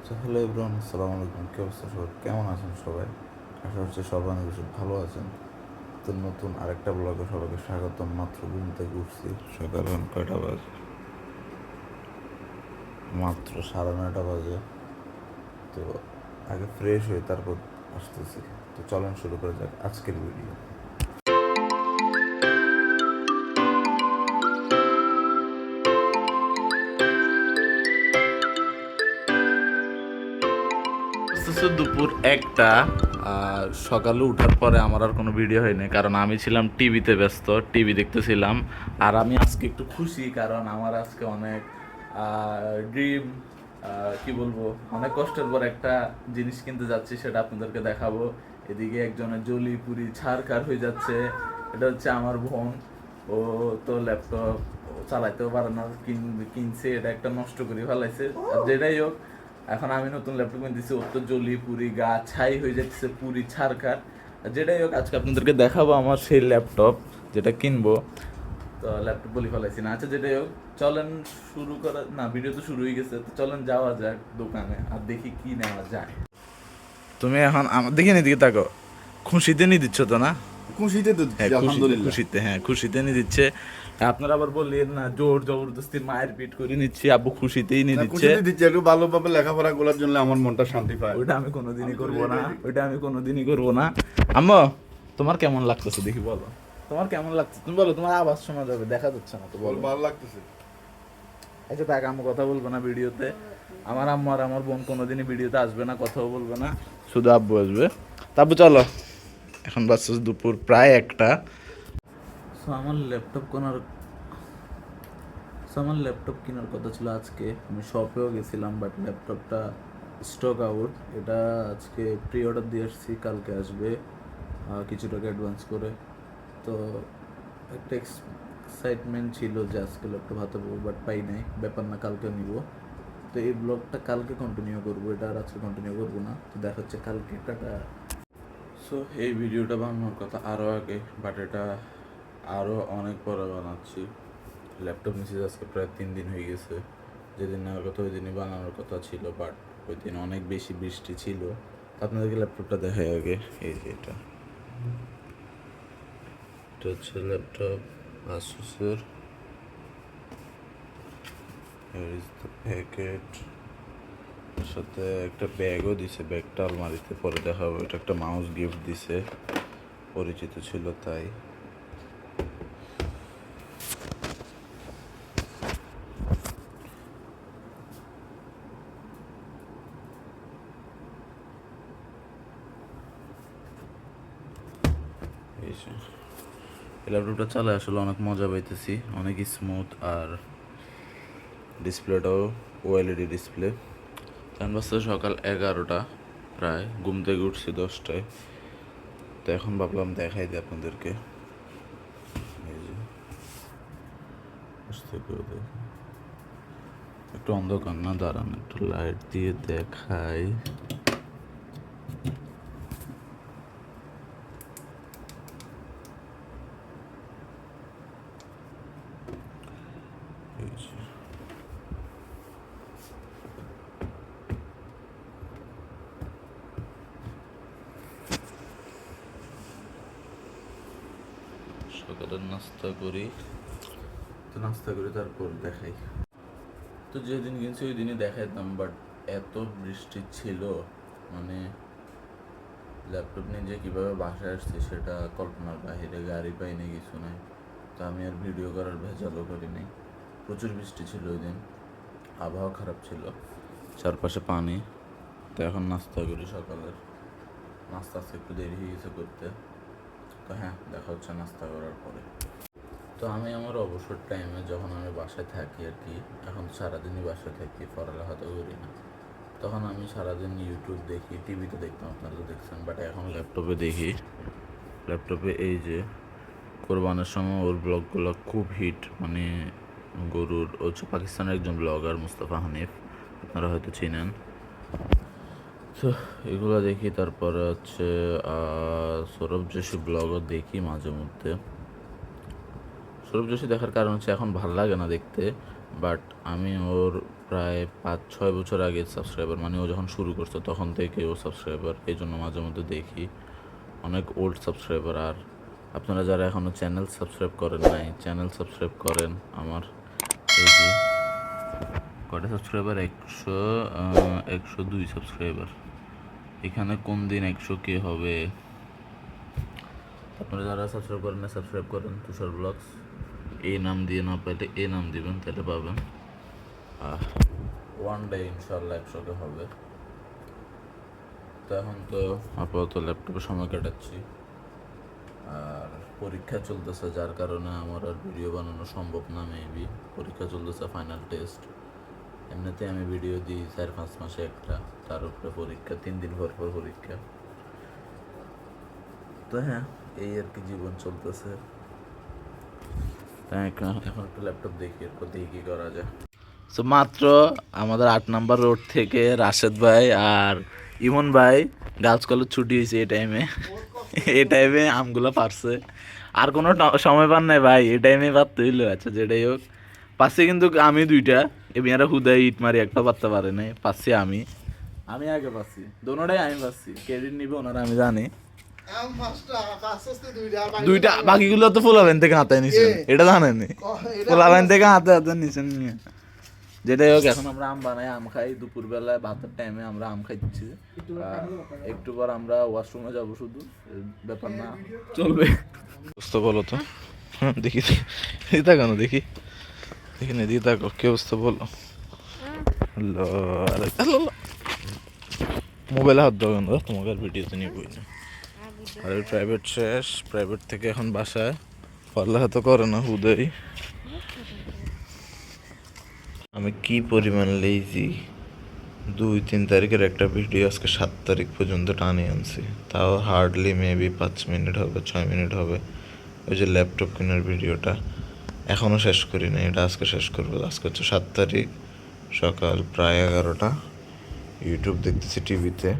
Hello everyone, আসসালামু আলাইকুম। কি অবস্থা সবার? কেমন আছেন সবাই? আশা করছি সবাই অনেক বেশি ভালো আছেন। তো নতুন আরেকটা ব্লগে সবাইকে স্বাগতম। মাত্র ঘুম থেকে উঠছি, সকাল এখন কয়টা বাজে? মাত্র 9:30 বাজে। তো আগে ফ্রেশ হয়ে তারপর আসতেছি। তো চলেন শুরু করা যাক আজকের ভিডিও। দুপুর 1টা। আর সকালে উঠার পরে আমার আর কোনো ভিডিও হয়নি, কারণ আমি ছিলাম টিভিতে ব্যস্ত, টিভি দেখতেছিলাম। আর আমি আজকে একটু খুশি, কারণ আমার আজকে অনেক ড্রিম, কি বলবো, অনেক কষ্টের পর একটা জিনিস কিনতে যাচ্ছি, সেটা আপনাদেরকে দেখাবো। এদিকে একজনের জলি পুরি ছাড়কার হয়ে যাচ্ছে। এটা হচ্ছে আমার বোন। ও তো ল্যাপটপ চালাইতেও পারে না, কিনছে এটা একটা নষ্ট করে ফেলাইছে। আর যেটাই হোক, এখন আমি নতুন ল্যাপটপ কিনতেছি, ওর তো জলি পুরি গা ছাই হয়ে যাচ্ছে, পুরি ছাড়কার। যেটাই হোক, আজকে আপনাদেরকে দেখাবো আমার সেই ল্যাপটপ যেটা কিনবো। তো ল্যাপটপ বলি ফেলাইছি না। আচ্ছা, যেটাই হোক, চলেন শুরু করা, না ভিডিও তো শুরু হয়ে গেছে, তো চলেন যাওয়া যাক দোকানে আর দেখি কি নেওয়া যায়। তুমি এখন আমার দিকে এদিকে তাকো। খুশিতে নিয়ে দিচ্ছ তো না? খুশিতে তো হ্যাঁ, দিচ্ছি, আলহামদুলিল্লাহ। খুশিতে, হ্যাঁ খুশিতে নিয়ে দিচ্ছে। আপনারা আবার বললেন না জোর জবরদস্তি মায়ের পিট করে নিচ্ছি, আব্বু খুশিতেই নিয়ে না, দিচ্ছে। খুশিতে দিচ্ছি, একটু ভালোভাবে লেখাপড়া করার জন্য আমার মনটা শান্তি পায়। ওইটা আমি কোনোদিনই করবো না, ওইটা আমি কোনোদিনই করবো না। আম্মু, তোমার কেমন লাগতেছে দেখি, বলো তোমার কেমন লাগছে, তুমি বলো। তোমার আওয়াজ শোনা যাবে, দেখা যাচ্ছে না তো, বলো। ভালো লাগতেছে। আচ্ছা তাকে, আম্মু কথা বলবে না ভিডিওতে। আমার আম্মু আর আমার বোন কোনোদিনই ভিডিওতে আসবে না, কথাও বলবে না, শুধু আব্বু আসবে। তাব্বু চলো, এখন বাজছে দুপুর প্রায় 1টা। সো আমার ল্যাপটপ কেনার কথা ছিল আজকে। আমি শপেও গেছিলাম, বাট ল্যাপটপটা স্টক আউট। এটা আজকে প্রি অর্ডার দিয়ে আসছি, কালকে আসবে কিছু টাকা অ্যাডভান্স করে। তো একটা এক্সাইটমেন্ট ছিল যে আজকে ল্যাপটপ হাতে পাবো, বাট পাই নাই। ব্যাপার না, কালকে নিব। তো এই ব্লগটা কালকে কন্টিনিউ করবো, এটা আর আজকে কন্টিনিউ করবো না। তো দেখা হচ্ছে কালকে। টাটা। সো এই ভিডিওটা বানানোর কথা আরও আগে, বাট এটা আরও অনেক পরে বানাচ্ছি। ল্যাপটপ নিচ্ছি আজকে প্রায় 3 দিন হয়ে গেছে। যেদিন নেওয়ার কথা ওই দিনই বানানোর কথা ছিল, বাট ওই দিন অনেক বেশি বৃষ্টি ছিল। আপনাদেরকে ল্যাপটপটা দেখাই আগে। এই যে এটা এটা হচ্ছে ল্যাপটপ আসুসের। Here is the packet. এর সাথে একটা ব্যাগও দিছে, ব্যাগটা আলমারিতে পরে দেখাবো। এটা একটা মাউস গিফট দিছে, পরিচিত ছিল তাই। এই যে এই ল্যাপটপটা চালায় আসলে অনেক মজা পাইতেছি, অনেক স্মুথ। আর ডিসপ্লেটাও ওএলইডি ডিসপ্লে। তখন বাজছে সকাল 11টা, প্রায় ঘুম থেকে উঠছি 10টায়। তো এখন ভাবলাম দেখাই দিই আপনাদেরকে। এই যে আস্তে করে দেখুন। একটু অন্ধকার না, দাঁড়ান একটু লাইট দিয়ে দেখাই। এই যে সকালের নাস্তা করি, তো নাস্তা করে তারপর দেখাই। তো যেদিন কিনছি ওই দিনই দেখাইতাম, বাট এত বৃষ্টি ছিল, মানে ল্যাপটপ নিয়ে যে কীভাবে বাসায় আসছি সেটা কল্পনার বাইরে। গাড়ি পাইনি, কিছু নাই। তো আমি আর ভিডিও করার ভেজালও করি নাই। প্রচুর বৃষ্টি ছিল ওই দিন, আবহাওয়া খারাপ ছিল, চারপাশে পানি। তো এখন নাস্তা করি সকালের। নাস্তা আজকে একটু দেরি হয়ে গেছে করতে। তো হ্যাঁ, দেখা হচ্ছে নাস্তা করার পরে। তো আমি আমার অবসর টাইমে যখন আমি বাসায় থাকি আর কি, এখন সারাদিনই বাসায় থাকি, পড়ালেখা তো করি না, তখন আমি সারাদিন ইউটিউব দেখি। টিভিতে দেখতাম, আপনারা তো দেখছেন, বাট এখন ল্যাপটপে দেখি। ল্যাপটপে এই যে কোরবানের সময় ওর ব্লগগুলো খুব হিট, মানে গরুর, ও হচ্ছে পাকিস্তানের একজন ব্লগার, মুস্তাফা হানিফ, আপনারা হয়তো চিনেন। তো এগুলো দেখি। তারপরে হচ্ছে সৌরভ যোশী ব্লগও দেখি মাঝে মধ্যে। সৌরভ যোশী দেখার কারণ হচ্ছে এখন ভাল লাগে না দেখতে, বাট আমি ওর প্রায় 5-6 বছর আগে সাবস্ক্রাইবার, মানে ও যখন শুরু করছে তখন থেকে ও সাবস্ক্রাইবার, এই জন্য মাঝে মধ্যে দেখি অনেক ওল্ড সাবস্ক্রাইবার। আর আপনারা যারা এখনও চ্যানেল সাবস্ক্রাইব করেন নাই, চ্যানেল সাবস্ক্রাইব করেন আমার। এই যে কটা সাবস্ক্রাইবার, 102 সাবস্ক্রাইবার। এখানে কোন দিন 100K হবে। আপনারা যারা সাবস্ক্রাইব করেন না, সাবস্ক্রাইব করেন তুষার ব্লগস। এই নাম দিয়ে না পাইলে এই নাম দিবেন, তাহলে পাবেন। ওয়ান ডে ইনশাল্লাহ 100K হবে। তো এখন তো আপাতত ল্যাপটপে সময় কাটাচ্ছি, আর পরীক্ষা চলতেছে, যার কারণে আমার আর ভিডিও বানানো সম্ভব না। মেবি পরীক্ষা চলতেছে, ফাইনাল টেস্ট। এমনিতে আমি ভিডিও দিই 4-5 মাসে একটা, তার উপরে পরীক্ষা, 3 দিন পর পর পরীক্ষা। তো হ্যাঁ, এই আর কি জীবন চলতেছে। তাই এখন একটা ল্যাপটপ দেখি, এরপর দেখি কী করা যায়। সো মাত্র আমাদের 8 নম্বর রোড থেকে রাশেদ ভাই আর ইমন ভাই গার্লস কলেজ ছুটি হয়েছে এই টাইমে আমগুলো পারছে। আর কোনো সময় পান নাই ভাই, এই টাইমে পারতে হইলো। আচ্ছা যেটাই হোক, পাচ্ছি কিন্তু আমি 2টা। এমনিরা হুদায় ইট মারি একটা পারতে পারে নাই, পাচ্ছি আমি আগে পাচ্ছি, দোনোটাই আমি পাচ্ছি। ক্রেডিট নিবে ওনারা, আমি জানি। 2টা বাকিগুলো তো পোলাবেন থেকে হাতে নিছেন, এটা জানেন? পোলাবেন থেকে হাতে নিছেন। যেটাই হোক, এখন আমরা আম বানাই, আম খাই। দুপুরবেলায় ভাতের টাইমে আমরা আম খাইছি। একটু পর আমরা ওয়াশরুমে যাবো, শুধু ব্যাপার না, চলবে। অবস্থা বলো তো, দেখি কেন দেখি না, দিয়ে থাকো। কি অবস্থা বলো? মোবাইলে হাত দাও কেন? তোমাকে আর ভিডিওতে নিয়ে বই না। আর প্রাইভেট শেষ, প্রাইভেট থেকে এখন বাসায়। পড়ালেখা তো করে না হুদাই। আমি কি পরিমাণ লেজি, 2-3 তারিখের একটা ভিডিও আজকে 7 তারিখ পর্যন্ত টানে আনছি। তাও হার্ডলি মেবি 5 মিনিট হবে, 6 মিনিট হবে। ওই যে ল্যাপটপ কেনার ভিডিওটা এখনও শেষ করি না, এটা আজকে শেষ করবো। আজকে হচ্ছে 7 তারিখ, সকাল প্রায় 11টা। ইউটিউব দেখতেছি টিভিতে।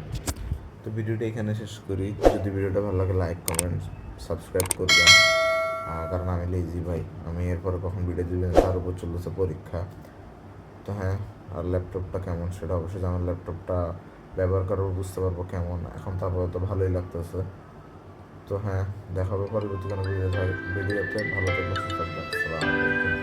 তো ভিডিওটা এখানে শেষ করি। যদি ভিডিওটা ভালো লাগে, লাইক, কমেন্ট, সাবস্ক্রাইব করবেন। কারণ আমি লেজি ভাই, আমি এরপরে কখন ভিডিও দিবেন তার উপর চলতেছে পরীক্ষা। তো হ্যাঁ, আর ল্যাপটপটা কেমন সেটা অবশ্যই জানার। ল্যাপটপটা ব্যবহার করার বুঝতে পারবো কেমন। এখন তো আপাতত ভালোই লাগতেছে। তো হ্যাঁ, দেখা হবে পরবর্তী কোনো ভিডিওতে। ভালো থাকবেন, সুস্থ থাকবেন। আসসালামু আলাইকুম।